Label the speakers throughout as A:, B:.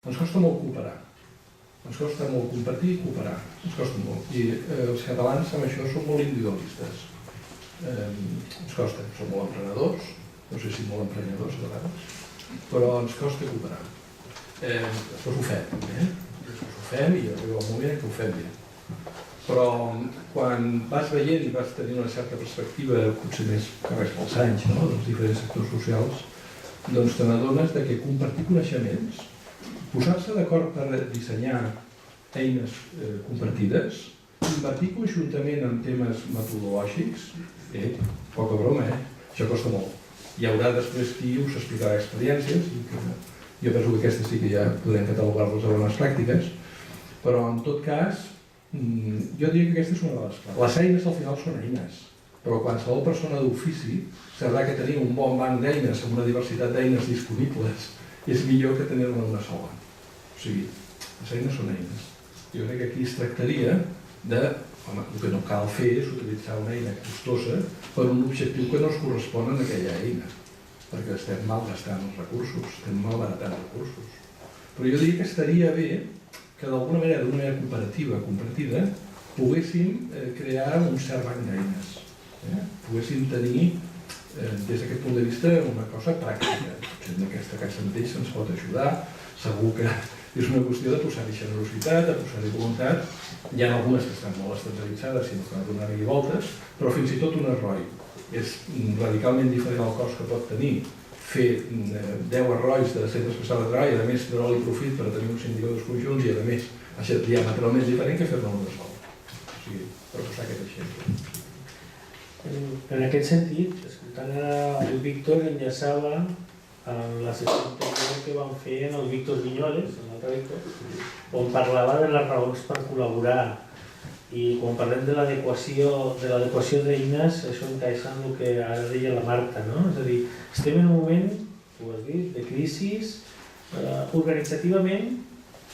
A: Ens costa molt cooperar. Ens costa molt compartir i cooperar. Ens costa molt. I els catalans amb això són molt individualistes. Ens costa. Som molt emprenedors, no sé si molt emprenedors a vegades, però ens costa cooperar. Després ho fem, Després ho fem i arriba un moment que ho fem bé. Però quan vas veient i vas tenir una certa perspectiva, potser més que res pels anys, dels diferents sectors socials, doncs te n'adones que compartir coneixements, posar-se d'acord per dissenyar eines compartides, invertir conjuntament en temes metodològics, poca broma, això costa molt. Hi haurà després qui us explicarà experiències, jo penso que aquestes sí que ja podem catalogar-les a bones pràctiques, però en tot cas, jo diria que aquesta és una de les claus. Les eines al final són eines, però qualsevol persona d'ofici sabrà que tenir un bon banc d'eines amb una diversitat d'eines disponibles és millor que tenir-ne una sola. O sigui, les eines són eines. Jo crec que aquí es tractaria de... Home, el que no cal fer és utilitzar una eina costosa per un objectiu que no es correspon a aquella eina, perquè estem malgastant els recursos, estem malbaratant recursos. Però jo diria que estaria bé que d'alguna manera, d'una manera cooperativa, compartida, poguéssim crear un cert banc d'eines. Poguéssim tenir, des d'aquest punt de vista, una cosa pràctica. Potser en aquesta casa mateix ens pot ajudar, segur que és una qüestió de posar-hi generositat, de posar-hi voluntat. Hi ha algunes que estan molt estandarditzades i no cal donar-hi voltes, però fins i tot un ROI. És radicalment diferent el cost que pot tenir fer 10 arrois de centre especial de treball, a més treure-li profit per tenir uns indicadors conjunts i a més diametralment diferent que fer-ne una sola. O sigui, per posar aquest exemple.
B: En aquest sentit, escoltant el Víctor, enllaçava amb la sessió anterior que vam fer en el Víctor Viñoles, on parlava de les raons per col·laborar. I quan parlem de l'adequació d'eines, això encaixa en el que ara deia la Marta, no? És a dir, estem en un moment, ho has dit, de crisi. Organitzativament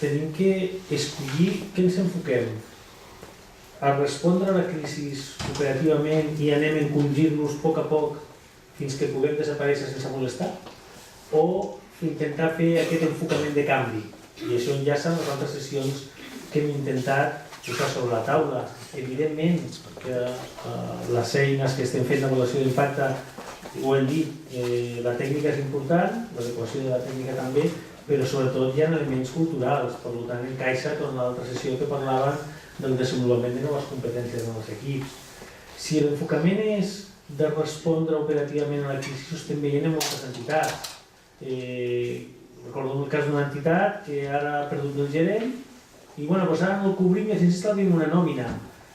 B: tenim que escollir què ens enfoquem. A respondre a la crisi operativament i anem a encongir-nos a poc fins que puguem desaparèixer sense molestar? O intentar fer aquest enfocament de canvi? I això enllaça amb les altres sessions que hem intentat posar sobre la taula. Evidentment que les eines que estem fent d'avaluació d'impacte, ho hem dit, la tècnica és important, l'adequació de la tècnica també, però sobretot hi ha elements culturals, per tant encaixa amb l'altra sessió que parlaven del desenvolupament de noves competències en els equips. Si l'enfocament és de respondre operativament a la crisi, ho estem veient en moltes entitats. Recordo el cas d'una entitat que ara ha perdut el gerent i ara no el cobrim i així estalviem una nòmina.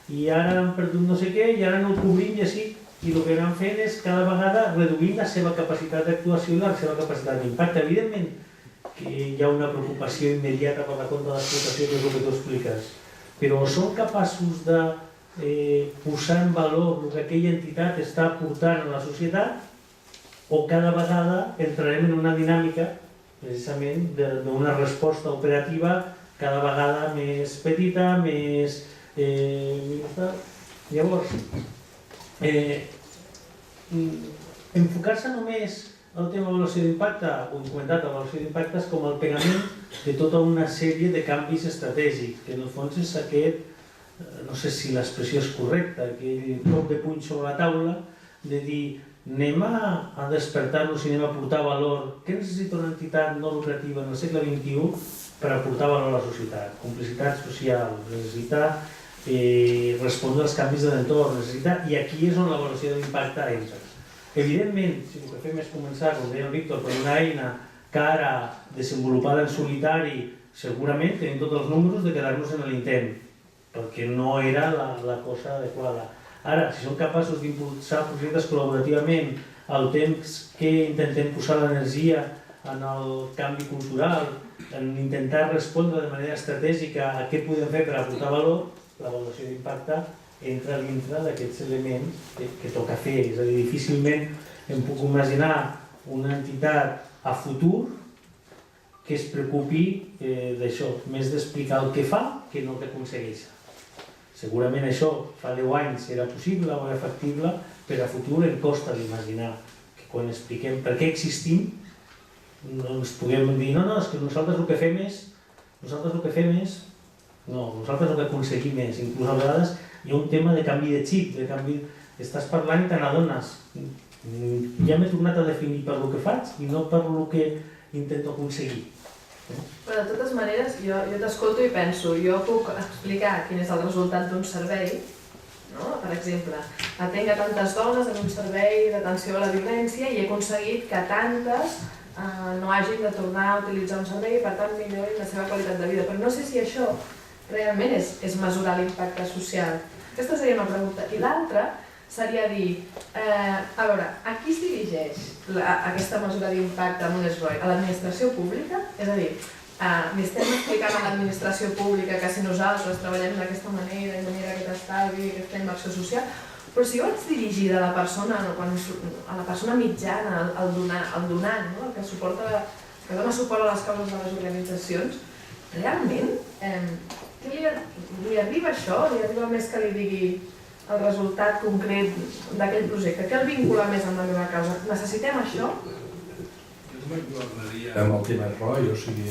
B: I ara han perdut no sé què i ara no el cobrim i així. I el que anem fent és cada vegada reduint la seva capacitat d'actuació i la seva capacitat d'impacte. Evidentment que hi ha una preocupació immediata per la compta d'explotació, que és el que tu expliques. Però són capaços de posar en valor el que aquella entitat està aportant a la societat o cada vegada entrarem en una dinàmica precisament d'una resposta operativa cada vegada més petita, més... Llavors, enfocar-se només al tema d'avaluació d'impacte, ho hem comentat, l'avaluació d'impacte és com el pegament de tota una sèrie de canvis estratègics, que en el fons és aquest, no sé si l'expressió és correcta, aquell cop de puny sobre la taula, de dir, anem a despertar-nos i anem a aportar valor. Què necessita una entitat no lucrativa en el segle XXI per aportar valor a la societat? Complicitat social, necessita respondre als canvis de l'entorn, i aquí és on l'avaluació de l'impacte entra. Evidentment, si el que fem és començar, com deia el Víctor, per una eina cara, desenvolupada en solitari, segurament tenim tots els números de quedar-nos en l'intent, perquè no era la cosa adequada. Ara, si som capaços d'impulsar projectes col·laborativament al temps que intentem posar l'energia en el canvi cultural, en intentar respondre de manera estratègica a què podem fer per aportar valor, l'avaluació d'impacte entra dintre d'aquests elements que toca fer. És a dir, difícilment em puc imaginar una entitat a futur que es preocupi d'això, més d'explicar el que fa que no el que aconsegueix. Segurament això fa 10 anys era possible o era factible, però a futur em costa d'imaginar que quan expliquem per què existim ens puguem dir no, és que nosaltres el que fem és no, nosaltres el que aconseguim és, inclús a vegades hi ha un tema de canvi de xip, estàs parlant i te n'adones. Ja m'he tornat a definir per el que faig i no per el que intento aconseguir.
C: Però de totes maneres, jo t'escolto i penso, jo puc explicar quin és el resultat d'un servei, no? Per exemple, atenc a tantes dones en un servei d'atenció a la violència i he aconseguit que tantes no hagin de tornar a utilitzar un servei i per tant millorin la seva qualitat de vida. Però no sé si això realment és mesurar l'impacte social. Aquesta seria una pregunta. I l'altra seria dir, a veure, a qui es dirigeix aquesta mesura d'impacte amb un SROI? A l'administració pública? És a dir, li estem explicant a l'administració pública que si nosaltres treballem d'aquesta manera, i manera aquest estalvi, aquesta inversió social, però si jo vaig dirigida a la persona mitjana, al donant, no? El que dona suport a les causes de les organitzacions, realment, què li arriba això? Li arriba més que li digui el resultat concret d'aquell projecte? Què el vincula més amb la meva causa? Necessitem això?
A: Jo també guardaria amb el tema ROI, o sigui,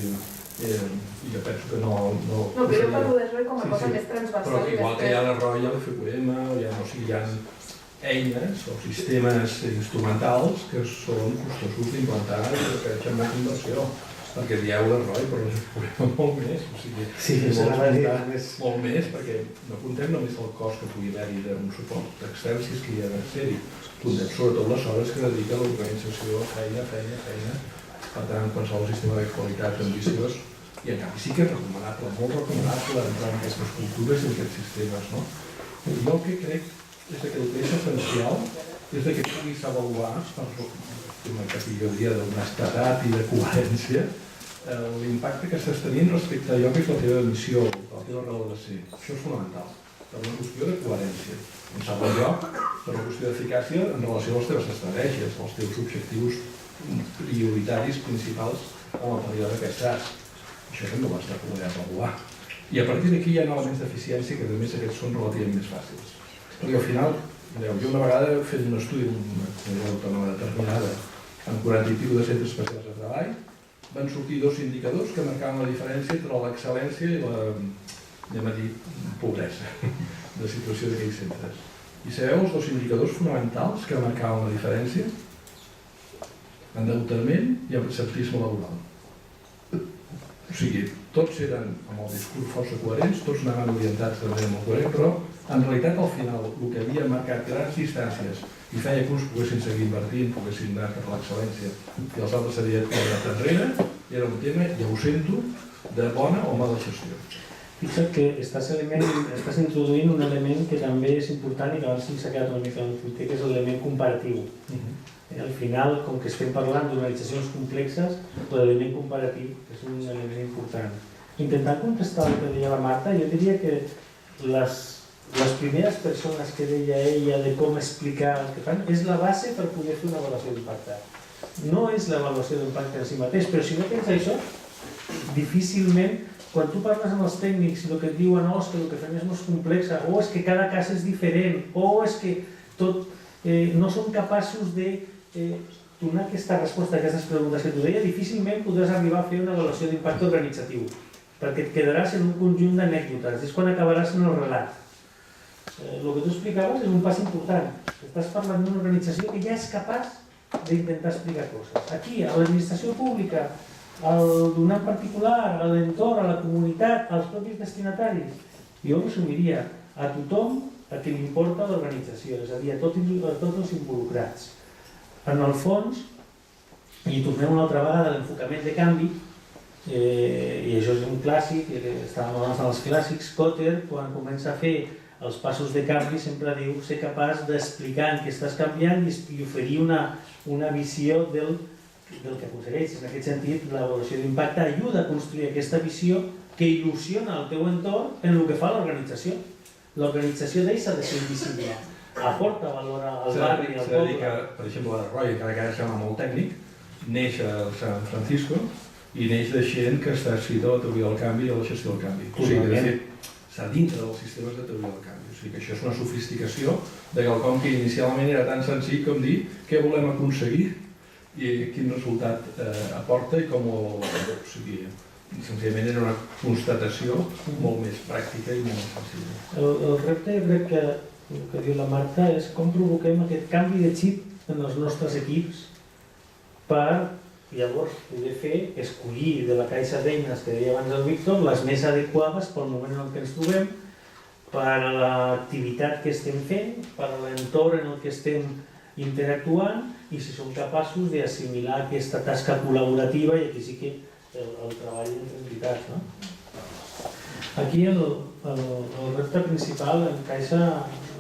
A: jo penso que no...
C: No, però jo parlo de ROI com a cosa més transversal.
A: Però igual que hi ha la ROI, hi ha l'FQM, hi ha eines o sistemes instrumentals que són costosos d'implantar i que requereixen més inversió. Perquè dieu la ROI, però l'FQM molt més. O sigui, molt més, perquè no comptem només el cost que pugui haver-hi d'un suport extern, si és que hi ha de ser-hi. Comptem sobretot les hores que dedica l'organització a feina. Per tant, qualsevol sistema de qualitat ambiciós, i en canvi sí que és recomanable, molt recomanable entrar en aquestes cultures i en aquests sistemes, no? Jo el que crec és que el que és essencial és que puguis avaluar, que jo diria d'honestedat i de coherència, l'impacte que estàs tenint respecte a allò que és la teva missió, la teva raó de ser. Això és fonamental, per una qüestió de coherència. En segon lloc, per una qüestió d'eficàcia en relació a les teves estratègies, als teus objectius prioritaris principals en el període que estàs. Això també ho has de poder avaluar. I a partir d'aquí hi ha elements d'eficiència que a més aquests són relativament més fàcils. Perquè al final, jo una vegada he fet un estudi d'una comunitat autònoma determinada amb 40 i escaig de centres especials de treball, van sortir dos indicadors que marcaven la diferència entre l'excel·lència i la, anem a dir, pobresa de situació d'aquells centres. I sabeu els dos indicadors fonamentals que marcaven la diferència? Endeutament i absentisme laboral. O sigui, tots eren amb el discurs força coherents, tots anaven orientats de manera molt coherent, però en realitat al final el que havia marcat grans distàncies i feia que uns poguessin seguir invertint, poguessin anar cap a l'excel·lència i els altres s'havien quedat enrere, era un tema, ja ho sento, de bona o mala gestió.
B: Fixa't que estàs introduint un element que també és important i que abans s'ha quedat una mica en el que és l'element comparatiu. Al final, com que estem parlant d'organitzacions complexes, l'element comparatiu és un element important. Intentant contestar el que deia la Marta, jo diria que les primeres persones que deia ella de com explicar el que fan és la base per poder fer una avaluació d'impacte. No és l'avaluació d'impacte en si mateix, però si no tens això, difícilment, quan tu parles amb els tècnics i el que et diuen és que el que fem és més complex, o és que cada cas és diferent, o és que no som capaços de donar aquesta resposta a aquestes preguntes que tu deia, difícilment podràs arribar a fer una avaluació d'impacte organitzatiu, perquè et quedaràs en un conjunt d'anècdotes, és quan acabaràs en el relat. El que tu explicaves és un pas important. Estàs parlant d'una organització que ja és capaç d'intentar explicar coses. Aquí, a l'administració pública, al donant particular, a l'entorn, a la comunitat, als propis destinataris, jo resumiria a tothom a qui li importa l'organització, és a dir, a tots els involucrats. En el fons, i tornem una altra vegada a l'enfocament de canvi, i això és un clàssic, estàvem abans dels clàssics, Kotter, quan comença a fer els passos de canvi, sempre diu ser capaç d'explicar en què estàs canviant i oferir una visió del que aconsegueixes. En aquest sentit, l'avaluació d'impacte ajuda a construir aquesta visió que il·lusiona el teu entorn en el que fa l'organització. L'organització deixa de ser invisible, aporta valor al barri, al poble.
A: Que, per exemple, la ROI, encara que ara sembla molt tècnic, neix a San Francisco i neix de gent que està adscrita a la teoria del canvi i a la gestió del canvi. O sigui, de fet, està dintre dels sistemes de teoria del canvi. O sigui que això és una sofisticació de quelcom que inicialment era tan senzill com dir què volem aconseguir i quin resultat aporta i com ho valora. O sigui, senzillament era una constatació molt més pràctica i molt més senzilla.
B: El repte, jo crec que el que diu la Marta, és com provoquem aquest canvi de xip en els nostres equips per llavors poder escollir de la caixa d'eines que deia abans el Víctor les més adequades pel moment en què ens trobem, per a l'activitat que estem fent, per a l'entorn en el que estem interactuant i si som capaços d'assimilar aquesta tasca col·laborativa i aquí sí que el treball entre entitats. No? Aquí el repte principal encaixa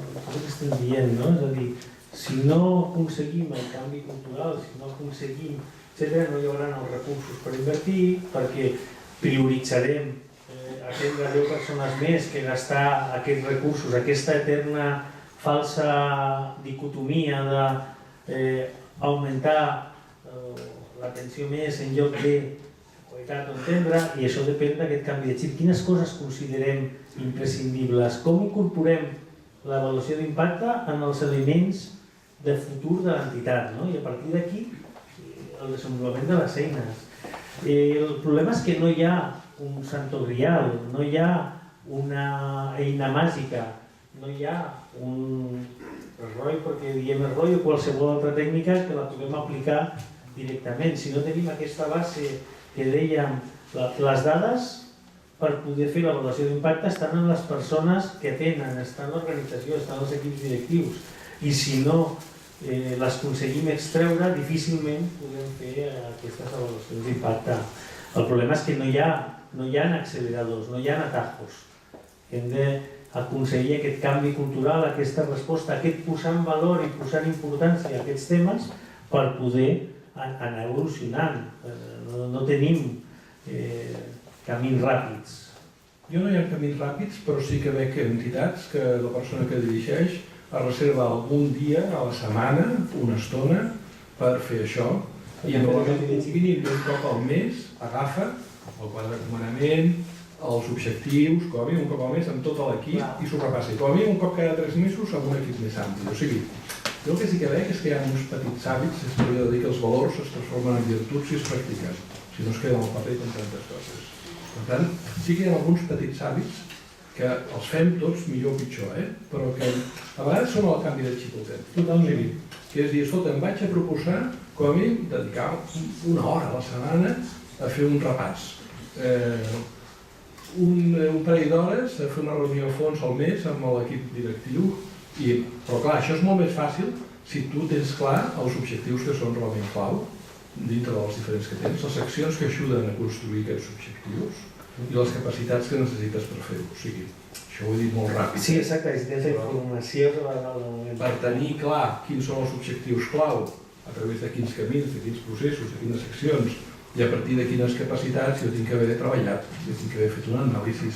B: el que estem dient, no? És a dir, si no aconseguim el canvi cultural, si no aconseguim, etc., no hi haurà els recursos per invertir, perquè prioritzarem atendre 10 persones més que gastar aquests recursos, aquesta eterna falsa dicotomia d'augmentar l'atenció més en lloc de qualitat o entendre, i això depèn d'aquest canvi de xip. Quines coses considerem imprescindibles? Com incorporem l'avaluació d'impacte en els elements de futur de l'entitat, no? I a partir d'aquí el desenvolupament de les eines. El problema és que no hi ha un santo grial, no hi ha una eina màgica, no hi ha un ROI, perquè diem ROI o qualsevol altra tècnica que la puguem aplicar directament. Si no tenim aquesta base que dèiem, les dades per poder fer l'avaluació d'impacte estan en les persones que tenen, estan en l'organització, estan els equips directius, i si no les aconseguim extreure, difícilment podem fer aquestes avaluacions d'impacte. El problema és que no hi ha acceleradors, no hi ha atajos. Hem d'aconseguir aquest canvi cultural, aquesta resposta, aquest posar en valor i posar en importància a aquests temes per poder anar evolucionant. No tenim camins ràpids.
A: Jo no hi ha camins ràpids, però sí que veig entitats que la persona que dirigeix es reserva algun dia a la setmana, una estona, per fer això, i normalment un mínim d'un cop al mes agafa el quadre de comandament, els objectius, com a mínim un cop al mes amb tot l'equip i s'ho repassa. I com a mínim un cop cada 3 mesos amb un equip més ampli. O sigui, jo el que sí que veig és que hi ha uns petits hàbits, és que dir que els valors es transformen en virtuts si es practiquen, si no es queden al paper com tantes coses. Per tant, sí que hi ha alguns petits hàbits que els fem tots millor o pitjor, però que a vegades són el canvi de xip al temps.
B: Totalment.
A: Que és dir, escolta, em vaig a proposar com a mínim dedicar una hora a la setmana a fer un repàs. Un parell d'hores a fer una reunió a fons al mes amb l'equip directiu. Però clar, això és molt més fàcil si tu tens clar els objectius que són realment clau dintre dels diferents que tens, les accions que ajuden a construir aquests objectius i les capacitats que necessites per fer-ho. O sigui, això ho he dit molt ràpid.
B: Sí, exacte, és de la informació sobre el moment.
A: Per tenir clar quins són els objectius clau, a través de quins camins, de quins processos, de quines accions, i a partir de quines capacitats jo tinc que haver treballat, jo tinc que haver fet un anàlisi